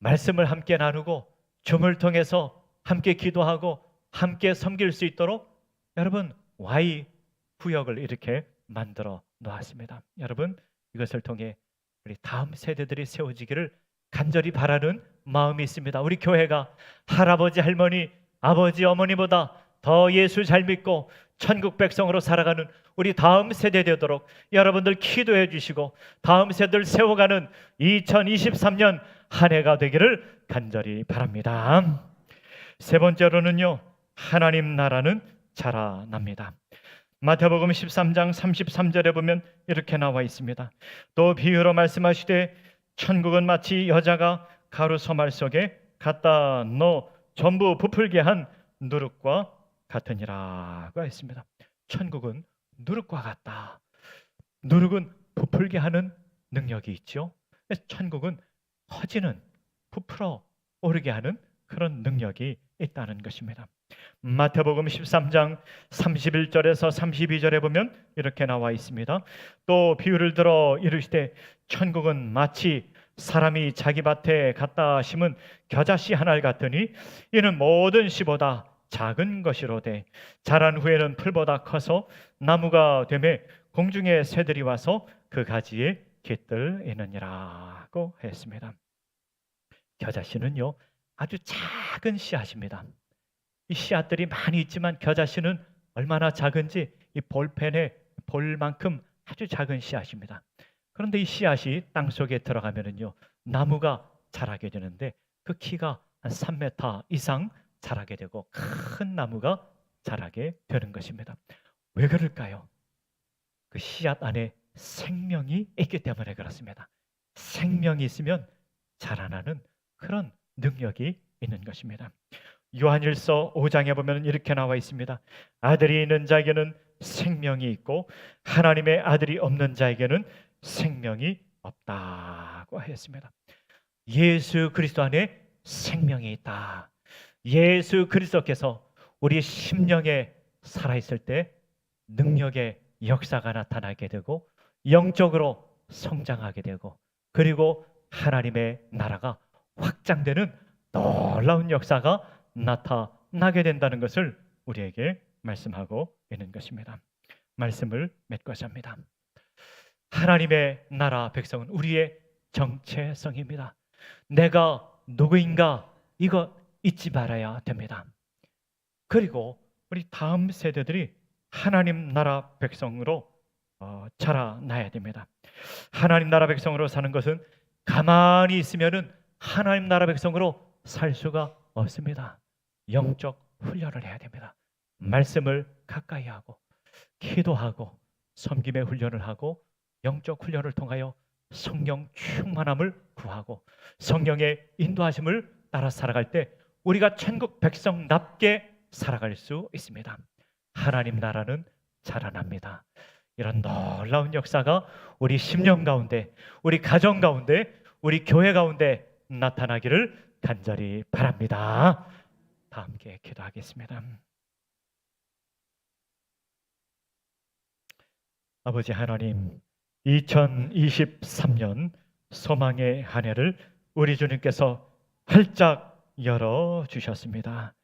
말씀을 함께 나누고, 줌을 통해서 함께 기도하고 함께 섬길 수 있도록 여러분 Y구역을 이렇게 만들어 놓았습니다. 여러분, 이것을 통해 우리 다음 세대들이 세워지기를 간절히 바라는 마음이 있습니다. 우리 교회가 할아버지, 할머니, 아버지, 어머니보다 더 예수 잘 믿고 천국 백성으로 살아가는 우리 다음 세대 되도록 여러분들 기도해 주시고 다음 세대를 세워가는 2023년 한 해가 되기를 간절히 바랍니다. 세 번째로는요, 하나님 나라는 자라납니다. 마태복음 13장 33절에 보면 이렇게 나와 있습니다. 또 비유로 말씀하시되 천국은 마치 여자가 가루 소말 속에 갖다 넣어 전부 부풀게 한 누룩과 같으니라고 했습니다. 천국은 누룩과 같다. 누룩은 부풀게 하는 능력이 있죠. 천국은 퍼지는, 부풀어 오르게 하는 그런 능력이 있다는 것입니다. 마태복음 13장 31절에서 32절에 보면 이렇게 나와 있습니다. 또 비유를 들어 이르시되 천국은 마치 사람이 자기 밭에 갖다 심은 겨자씨 하나를 같으니 이는 모든 씨보다 작은 것이로되 자란 후에는 풀보다 커서 나무가 되매 공중의 새들이 와서 그 가지에 깃들이느니라고 했습니다. 겨자씨는요, 아주 작은 씨앗입니다. 이 씨앗들이 많이 있지만 겨자씨는 얼마나 작은지 이 볼펜의 볼만큼 아주 작은 씨앗입니다. 그런데 이 씨앗이 땅속에 들어가면은요, 나무가 자라게 되는데 그 키가 한 3m 이상 자라게 되고 큰 나무가 자라게 되는 것입니다. 왜 그럴까요? 그 씨앗 안에 생명이 있기 때문에 그렇습니다. 생명이 있으면 자라나는 그런 능력이 있는 것입니다. 요한일서 5장에 보면 이렇게 나와 있습니다. 아들이 있는 자에게는 생명이 있고 하나님의 아들이 없는 자에게는 생명이 없다고 했습니다. 예수 그리스도 안에 생명이 있다. 예수 그리스도께서 우리 심령에 살아있을 때 능력의 역사가 나타나게 되고 영적으로 성장하게 되고 그리고 하나님의 나라가 확장되는 놀라운 역사가 나타나게 된다는 것을 우리에게 말씀하고 있는 것입니다. 말씀을 맺고자 합니다. 하나님의 나라 백성은 우리의 정체성입니다. 내가 누구인가 이거 잊지 말아야 됩니다. 그리고 우리 다음 세대들이 하나님 나라 백성으로 자라나야 됩니다. 하나님 나라 백성으로 사는 것은 가만히 있으면은 하나님 나라 백성으로 살 수가 없습니다. 영적 훈련을 해야 됩니다. 말씀을 가까이 하고 기도하고 섬김의 훈련을 하고 영적 훈련을 통하여 성령 충만함을 구하고 성령의 인도하심을 따라 살아갈 때 우리가 천국 백성답게 살아갈 수 있습니다. 하나님 나라는 자라납니다. 이런 놀라운 역사가 우리 심령 가운데, 우리 가정 가운데, 우리 교회 가운데 나타나기를 간절히 바랍니다. 다 함께 기도하겠습니다. 아버지 하나님, 2023년 소망의 한 해를 우리 주님께서 활짝 열어주셨습니다.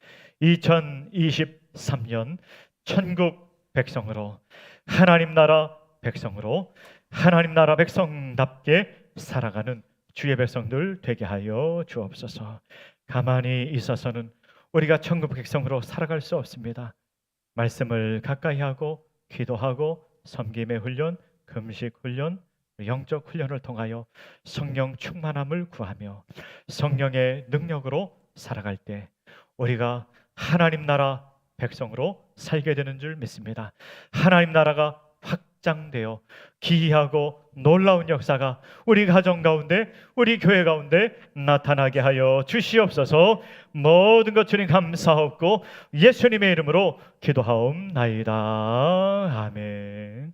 2023년 천국 백성으로, 하나님 나라 백성으로, 하나님 나라 백성답게 살아가는 주의 백성들 되게 하여 주옵소서. 가만히 있어서는 우리가 천국 백성으로 살아갈 수 없습니다. 말씀을 가까이 하고 기도하고 섬김의 훈련, 금식 훈련, 영적 훈련을 통하여 성령 충만함을 구하며 성령의 능력으로 살아갈 때 우리가 하나님 나라 백성으로 살게 되는 줄 믿습니다. 하나님 나라가 확장되어 기이하고 놀라운 역사가 우리 가정 가운데, 우리 교회 가운데 나타나게 하여 주시옵소서. 모든 것 주님 감사하옵고 예수님의 이름으로 기도하옵나이다. 아멘.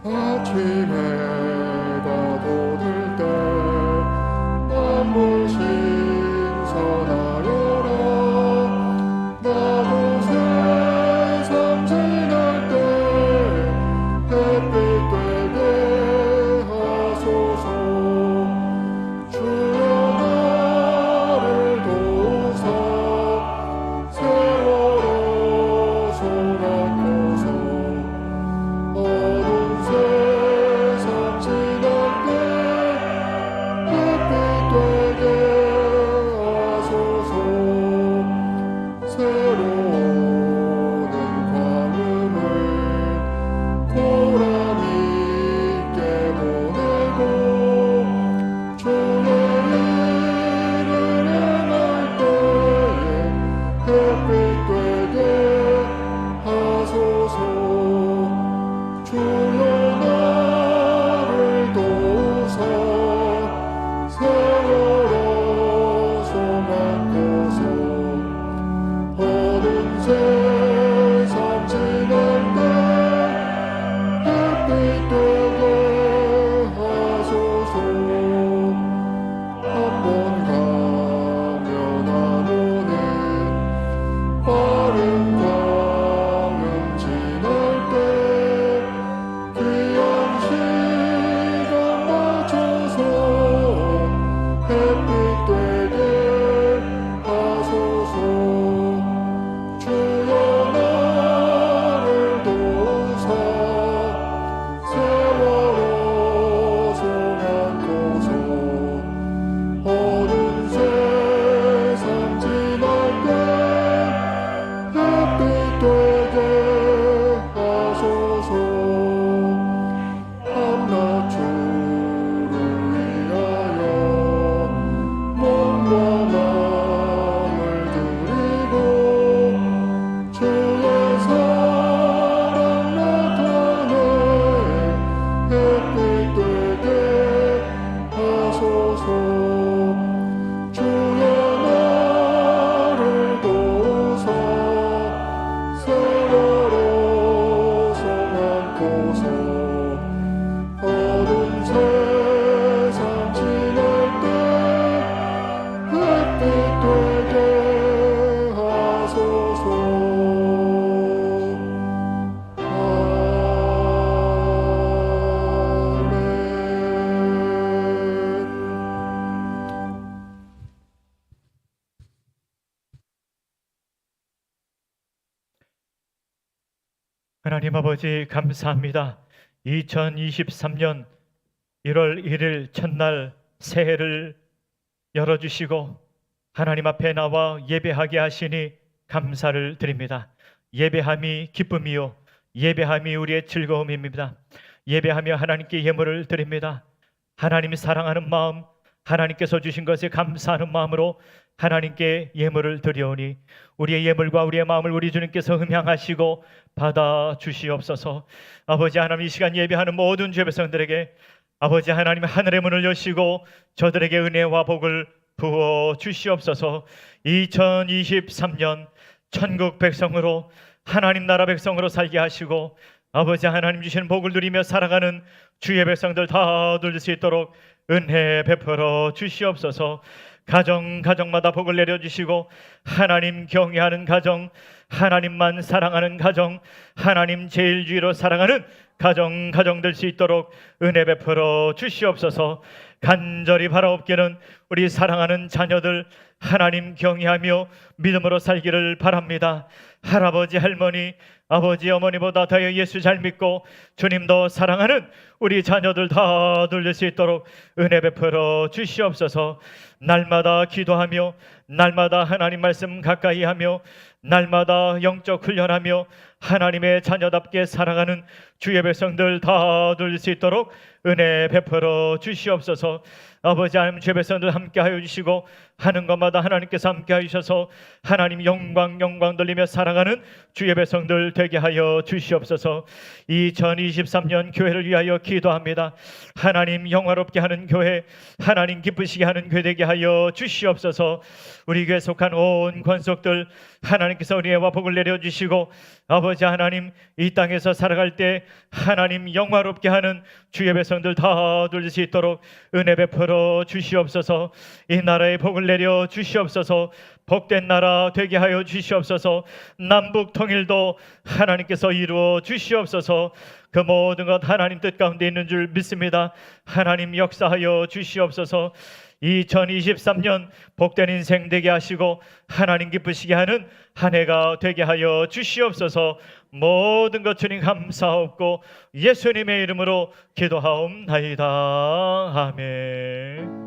아침에 가돋을 때 만물 신선하여라. 나도 세상 지날 때 하나님 아버지 감사합니다. 2023년 1월 1일 첫날 새해를 열어주시고 하나님 앞에 나와 예배하게 하시니 감사를 드립니다. 예배함이 기쁨이요 예배함이 우리의 즐거움입니다. 예배하며 하나님께 예물을 드립니다. 하나님이 사랑하는 마음, 하나님께서 주신 것에 감사하는 마음으로 하나님께 예물을 드려오니 우리의 예물과 우리의 마음을 우리 주님께서 흠양하시고 받아 주시옵소서. 아버지 하나님, 이 시간 예배하는 모든 주의 백성들에게 아버지 하나님 하늘의 문을 여시고 저들에게 은혜와 복을 부어 주시옵소서. 2023년 천국 백성으로 하나님 나라 백성으로 살게 하시고 아버지 하나님 주신 복을 누리며 살아가는 주의 백성들 다 누릴 수 있도록 은혜 베풀어 주시옵소서. 가정마다 복을 내려주시고 하나님 경외하는 가정, 하나님만 사랑하는 가정, 하나님 제일주의로 살아가는 가정 될 수 있도록 은혜 베풀어 주시옵소서. 간절히 바라옵기는 우리 사랑하는 자녀들 하나님 경외하며 믿음으로 살기를 바랍니다. 할아버지 할머니 아버지 어머니보다 더 예수 잘 믿고 주님도 사랑하는 우리 자녀들 다 돌릴 수 있도록 은혜 베풀어 주시옵소서. 날마다 기도하며 날마다 하나님 말씀 가까이 하며 날마다 영적 훈련하며 하나님의 자녀답게 살아가는 주의 백성들 다 돌릴 수 있도록 은혜 베풀어 주시옵소서. 아버지 하나님 주의 백성들 함께하여 주시고 하는 것마다 하나님께서 함께하여 주셔서 하나님 영광 돌리며 살아가는 주의 백성들 되게 하여 주시옵소서. 2023년 교회를 위하여 기도합니다. 하나님 영화롭게 하는 교회, 하나님 기쁘시게 하는 교회 되게 하여 주시옵소서. 우리 교회에 속한 온 권속들 하나님께서 은혜와 복을 내려주시고 아버지 하나님 이 땅에서 살아갈 때 하나님 영화롭게 하는 주의 백성들 다 돌릴 수 있도록 은혜 베풀어 주시옵소서. 이 나라에 복을 내려 주시옵소서. 복된 나라 되게 하여 주시옵소서. 남북 통일도 하나님께서 이루어 주시옵소서. 그 모든 것 하나님 뜻 가운데 있는 줄 믿습니다. 하나님 역사하여 주시옵소서. 2023년 복된 인생 되게 하시고 하나님 기쁘시게 하는 한 해가 되게 하여 주시옵소서. 모든 것 주님 감사하옵고 예수님의 이름으로 기도하옵나이다. 아멘.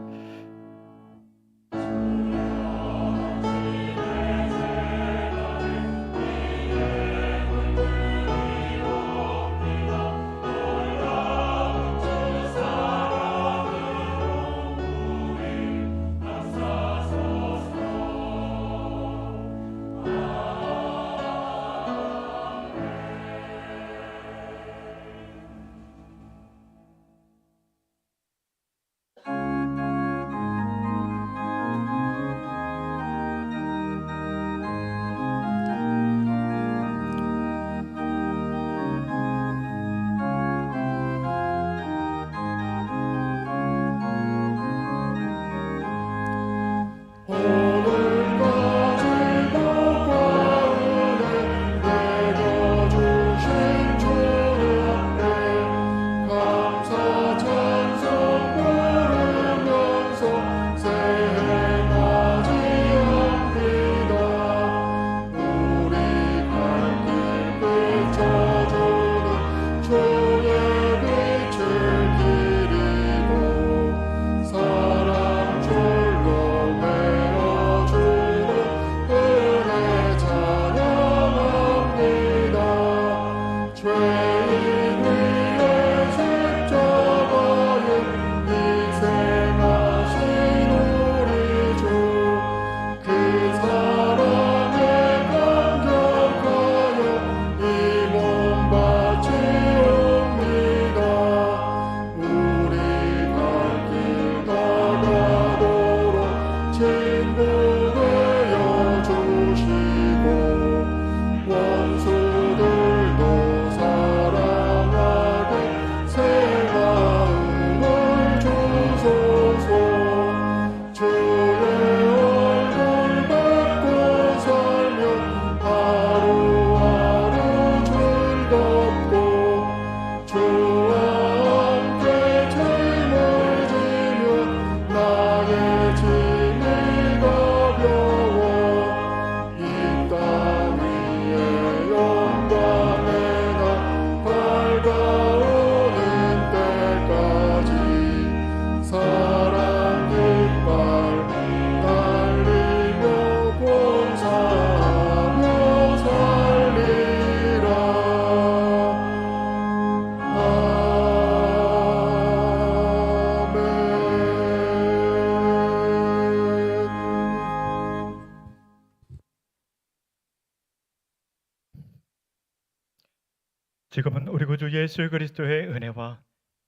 지금은 우리 구주 예수 그리스도의 은혜와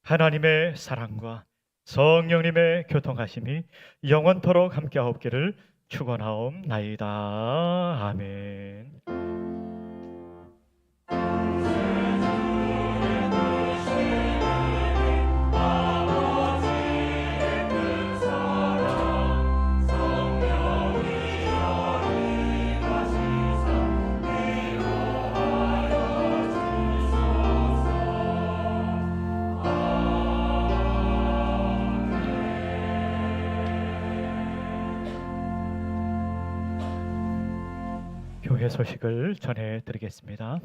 하나님의 사랑과 성령님의 교통하심이 영원토록 함께하옵기를 축원하옵나이다. 아멘. 교회 소식을 전해드리겠습니다.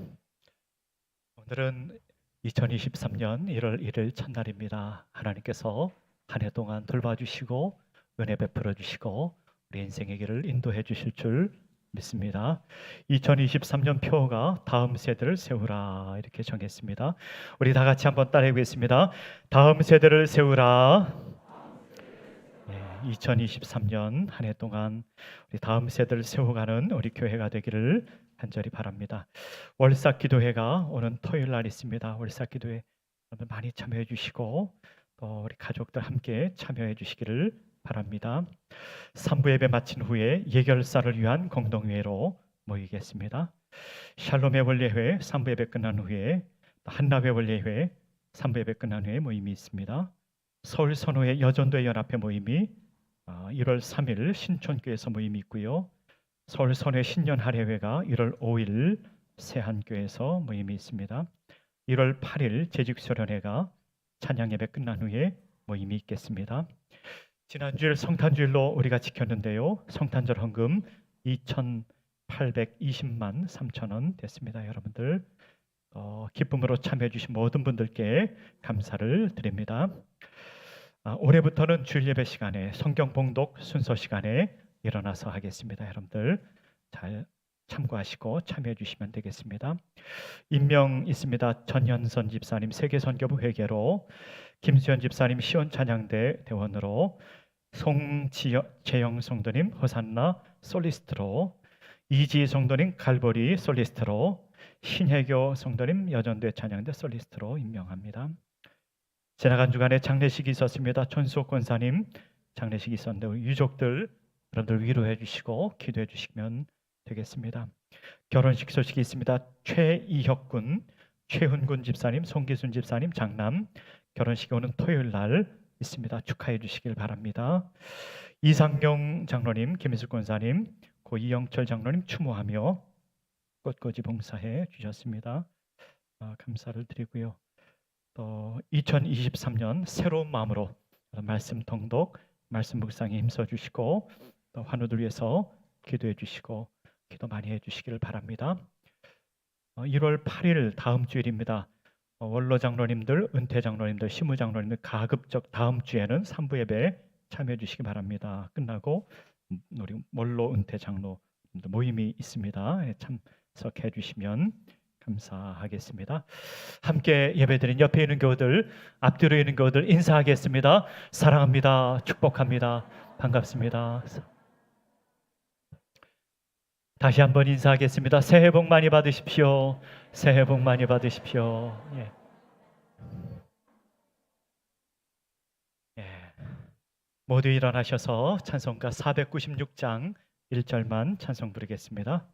오늘은 2023년 1월 1일 첫날입니다. 하나님께서 한 해 동안 돌봐주시고 은혜 베풀어 주시고 우리 인생의 길을 인도해 주실 줄 믿습니다. 2023년 표어가 다음 세대를 세우라 이렇게 정했습니다. 우리 다 같이 한번 따라해 보겠습니다. 다음 세대를 세우라. 2023년 한 해 동안 우리 다음 세대를 세워가는 우리 교회가 되기를 간절히 바랍니다. 월삭 기도회가 오는 토요일 날 있습니다. 월삭 기도회 여러분 많이 참여해 주시고 또 우리 가족들 함께 참여해 주시기를 바랍니다. 3부 예배 마친 후에 예결사를 위한 공동회로 모이겠습니다. 샬롬의 원례회 3부 예배 끝난 후에 한라회 원례회 3부 예배 끝난 후에 모임이 있습니다. 서울 선호회 여전도의 연합회 모임이 1월 3일 신촌교회에서 모임이 있고요. 서울 선회 신년 할례회가 1월 5일 세한교회에서 모임이 있습니다. 1월 8일 재직수련회가 찬양예배 끝난 후에 모임이 있겠습니다. 지난주일 성탄주일로 우리가 지켰는데요. 성탄절 헌금 2,820만 3천 원 됐습니다. 여러분들 기쁨으로 참여해 주신 모든 분들께 감사를 드립니다. 올해부터는 주일 예배 시간에 성경 봉독 순서 시간에 일어나서 하겠습니다. 여러분들 잘 참고하시고 참여해 주시면 되겠습니다. 임명 있습니다. 전현선 집사님 세계선교부 회계로, 김수현 집사님 시온 찬양대 대원으로, 송재영 성도님 호산나 솔리스트로, 이지 성도님 갈보리 솔리스트로, 신혜교 성도님 여전대 찬양대 솔리스트로 임명합니다. 지나간 주간에 장례식이 있었습니다. 전수옥 권사님 장례식이 있었는데 우리 유족들 여러분들 위로해 주시고 기도해 주시면 되겠습니다. 결혼식 소식이 있습니다. 최이혁군, 최훈군 집사님, 송기순 집사님 장남 결혼식이 오는 토요일 날 있습니다. 축하해 주시길 바랍니다. 이상경 장로님, 김희숙 권사님, 고 이영철 장로님 추모하며 꽃꽂이 봉사해 주셨습니다. 감사를 드리고요. 또 2023년 새로운 마음으로 말씀 통독, 말씀 묵상에 힘써 주시고 또 환우들 위해서 기도해 주시고 기도 많이 해 주시기를 바랍니다. 1월 8일 다음 주일입니다. 원로 장로님들, 은퇴 장로님들, 시무 장로님들 가급적 다음 주에는 3부 예배 참여해 주시기 바랍니다. 끝나고 우리 원로 은퇴 장로님들 모임이 있습니다. 참석해 주시면 감사하겠습니다. 함께 예배드린 옆에 있는 교우들, 앞뒤로 있는 교우들 인사하겠습니다. 사랑합니다. 축복합니다. 반갑습니다. 다시 한번 인사하겠습니다. 새해 복 많이 받으십시오. 새해 복 많이 받으십시오. 모두 일어나셔서 찬송가 496장 1절만 찬송 부르겠습니다.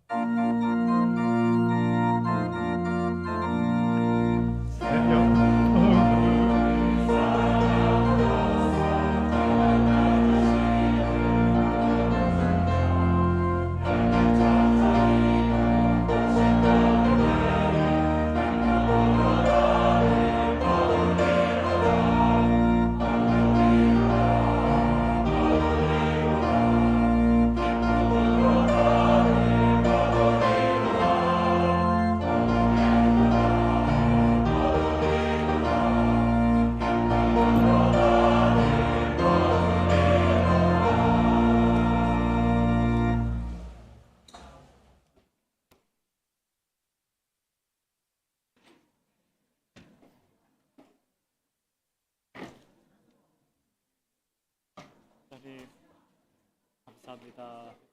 감사합니다.